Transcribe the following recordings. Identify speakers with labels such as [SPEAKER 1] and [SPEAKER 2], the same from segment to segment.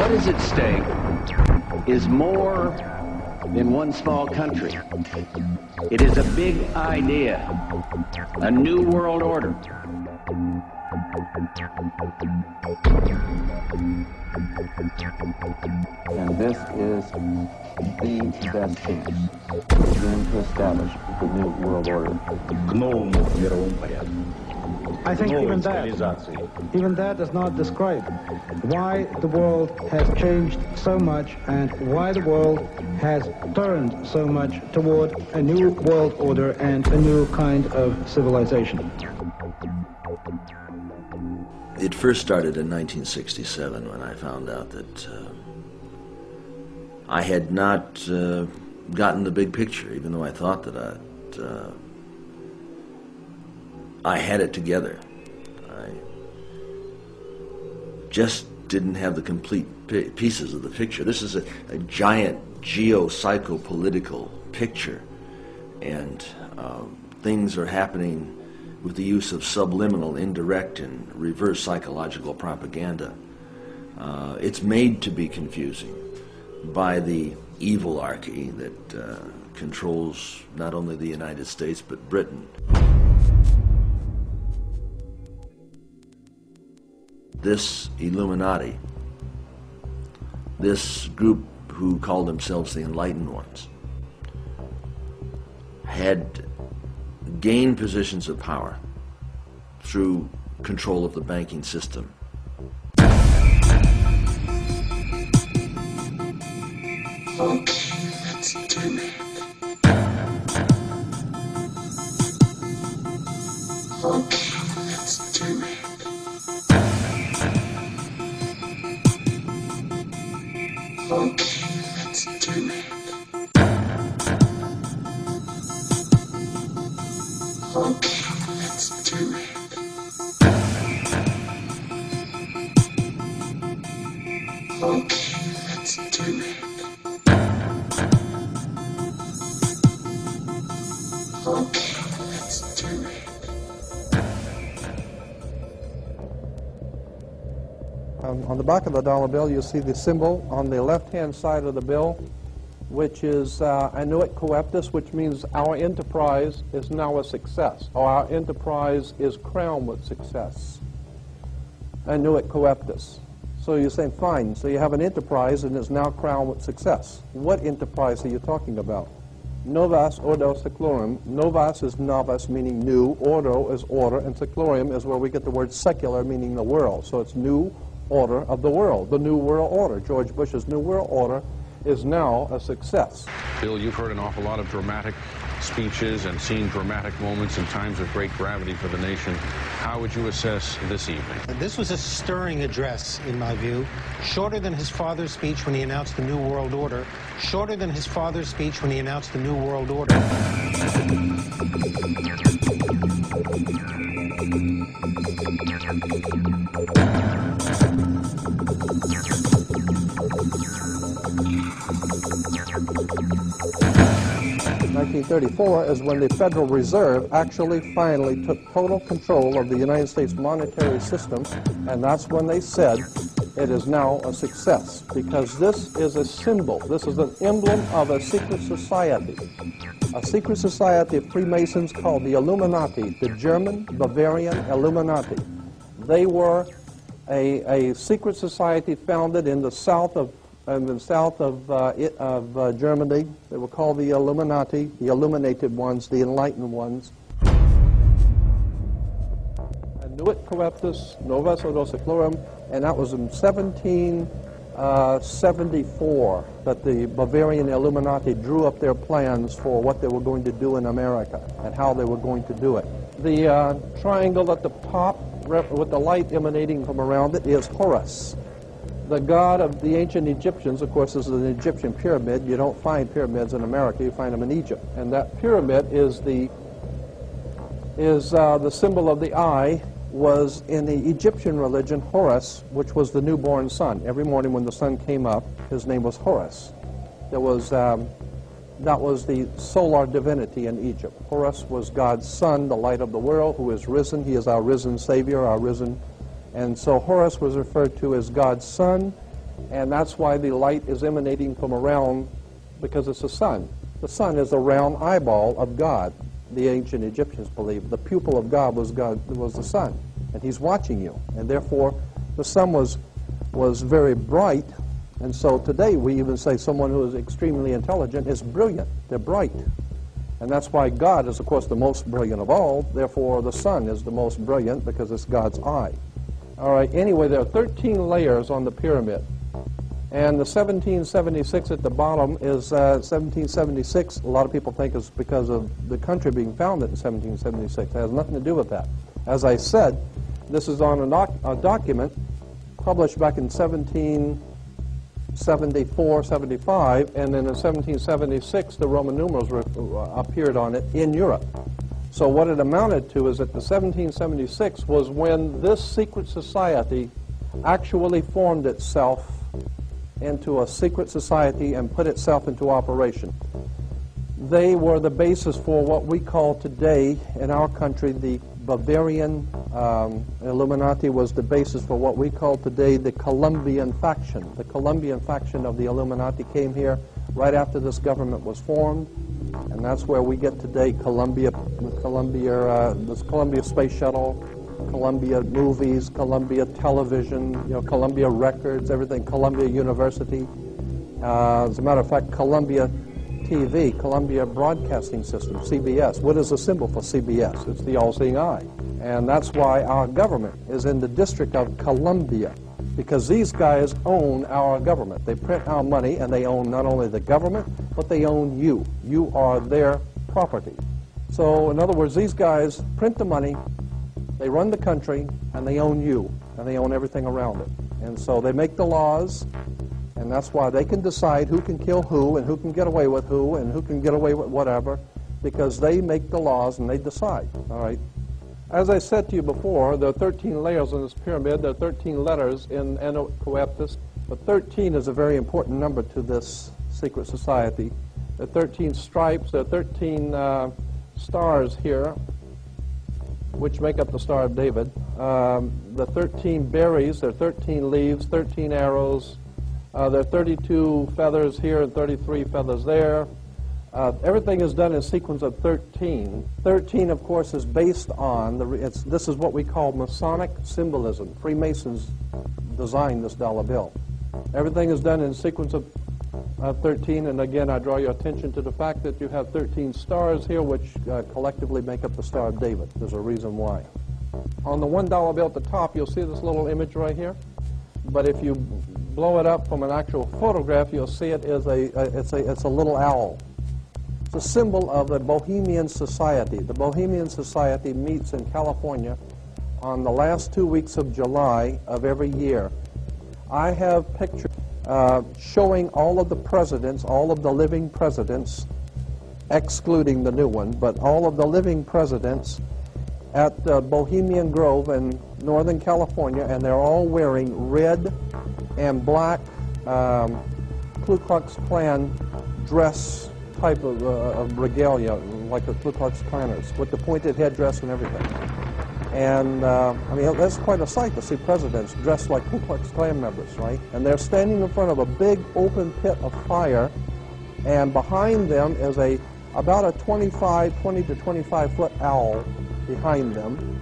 [SPEAKER 1] What is at stake is more than one small country. It is a big idea, a new world order.
[SPEAKER 2] And this is the best chance to begin to establish the new world order.
[SPEAKER 3] I think even that does not describe why the world has changed so much and why the world has turned so much toward a new world order and a new kind of civilization.
[SPEAKER 4] It first started in 1967 when I found out that I had not gotten the big picture, even though I thought that I had it together. I just didn't have the complete pieces of the picture. This is a giant geo-psycho-political picture, and things are happening with the use of subliminal, indirect, and reverse psychological propaganda. It's made to be confusing by the evilarchy that controls not only the United States but Britain. This Illuminati, this group who called themselves the Enlightened Ones, had gained positions of power through control of the banking system.
[SPEAKER 5] Okay, let's do it. Okay, let's do it. Okay, let's do it. Okay, let's do it. Okay, let's do it. Okay, let's do it.
[SPEAKER 6] On the back of the dollar bill, you'll see the symbol on the left-hand side of the bill, which is annuit coeptus, which means our enterprise is now a success, or our enterprise is crowned with success. Annuit coeptus. So you're saying, fine, so you have an enterprise and it's now crowned with success. What enterprise are you talking about? Novus ordo seclorum. Novus is novus, meaning new. Ordo is order, and seclorum is where we get the word secular, meaning the world. So it's new order of the world, the new world order. George Bush's new world order is now a success.
[SPEAKER 7] Bill, you've heard an awful lot of dramatic speeches and seen dramatic moments in times of great gravity for the nation. How would you assess this evening?
[SPEAKER 8] This was a stirring address, in my view, shorter than his father's speech when he announced the New World Order, shorter than his father's speech when he announced the New World Order.
[SPEAKER 6] 1934 is when the Federal Reserve actually finally took total control of the United States monetary system, and that's when they said it is now a success, because this is a symbol, this is an emblem of a secret society of Freemasons called the Illuminati, the German Bavarian Illuminati. They were a secret society founded in the south of Germany. They were called the Illuminati, the illuminated ones, the enlightened ones. Annuit coeptus, novus ordo seclorum, and that was in 1774 that the Bavarian Illuminati drew up their plans for what they were going to do in America and how they were going to do it. The triangle at the top with the light emanating from around it is Horus, the god of the ancient Egyptians. Of course, this is an Egyptian pyramid. You don't find pyramids in America, you find them in Egypt. And that pyramid is the symbol of the eye, was in the Egyptian religion Horus, which was the newborn sun. Every morning when the sun came up, his name was Horus. That was the solar divinity in Egypt. Horus was God's son, the light of the world, who is risen. He is our risen Savior, our risen. And so Horus was referred to as God's son, And that's why the light is emanating from around, because it's the sun. The sun is a round eyeball of God. The ancient Egyptians believed the pupil of God was the sun, and he's watching you. And therefore, the sun was very bright. And so today we even say someone who is extremely intelligent is brilliant. They're bright. And that's why God is, of course, the most brilliant of all. Therefore, the sun is the most brilliant because it's God's eye. All right, anyway, there are 13 layers on the pyramid. And the 1776 at the bottom is 1776. A lot of people think it's because of the country being founded in 1776. It has nothing to do with that. As I said, this is on a document published back in 1774, 75, and then in 1776 the Roman numerals appeared on it in Europe. So what it amounted to is that the 1776 was when this secret society actually formed itself into a secret society and put itself into operation. They were the basis for what we call today in our country the Bavarian Illuminati was the basis for what we call today the Colombian faction. The Colombian faction of the Illuminati came here right after this government was formed, and that's where we get today Columbia Space Shuttle, Columbia Movies, Columbia Television, Columbia Records, everything, Columbia University. As a matter of fact, Columbia TV, Columbia Broadcasting System, CBS. What is the symbol for CBS? It's the all-seeing eye. And that's why our government is in the District of Columbia, because these guys own our government. They print our money, and they own not only the government, but they own you. You are their property. So, in other words, these guys print the money, they run the country, and they own you, and they own everything around it. And so they make the laws, and that's why they can decide who can kill who, and who can get away with who, and who can get away with whatever, because they make the laws and they decide, all right? As I said to you before, there are 13 layers in this pyramid. There are 13 letters in Coeptus, but 13 is a very important number to this secret society. There are 13 stripes, there are 13 stars here, which make up the Star of David. The 13 berries, there are 13 leaves, 13 arrows. There are 32 feathers here and 33 feathers there. Everything is done in a sequence of 13. 13, of course, is based on, this is what we call Masonic symbolism. Freemasons designed this dollar bill. Everything is done in a sequence of 13, and again, I draw your attention to the fact that you have 13 stars here, which collectively make up the Star of David. There's a reason why. On the $1 bill at the top, you'll see this little image right here. But if you blow it up from an actual photograph, you'll see it is it's a little owl. It's a symbol of the Bohemian Society. The Bohemian Society meets in California on the last 2 weeks of July of every year. I have pictures showing all of the presidents, all of the living presidents, excluding the new one, but all of the living presidents at Bohemian Grove in Northern California, and they're all wearing red and black Ku Klux Klan dress type of regalia, like the Ku Klux Klanners, with the pointed headdress and everything. And, I mean, that's quite a sight to see presidents dressed like Ku Klux Klan members, right? And they're standing in front of a big open pit of fire, and behind them is about a 20 to 25-foot owl behind them.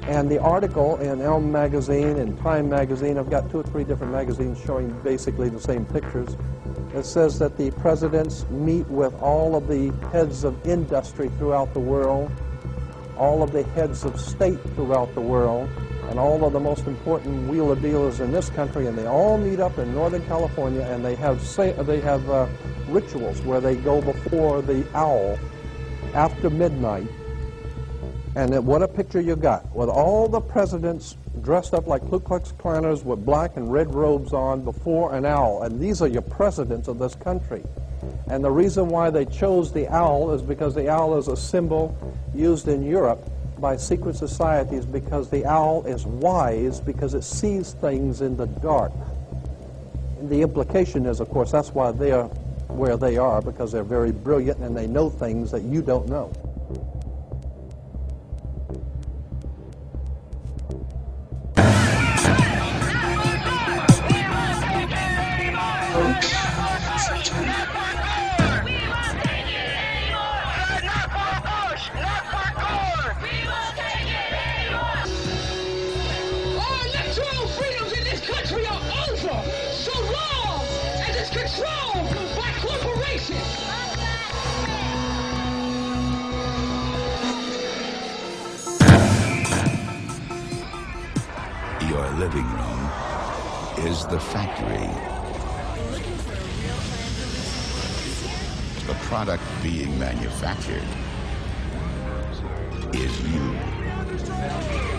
[SPEAKER 6] And the article in Elm magazine and Time magazine, I've got 2 or 3 different magazines showing basically the same pictures. It says that the presidents meet with all of the heads of industry throughout the world, all of the heads of state throughout the world, and all of the most important wheeler dealers in this country, and they all meet up in Northern California, and they have rituals where they go before the owl after midnight. And what a picture you got, with all the presidents dressed up like Ku Klux Klanners with black and red robes on before an owl. And these are your presidents of this country. And the reason why they chose the owl is because the owl is a symbol used in Europe by secret societies, because the owl is wise, because it sees things in the dark. And the implication is, of course, that's why they are where they are, because they're very brilliant and they know things that you don't know.
[SPEAKER 9] living room is the factory. The product being manufactured is you.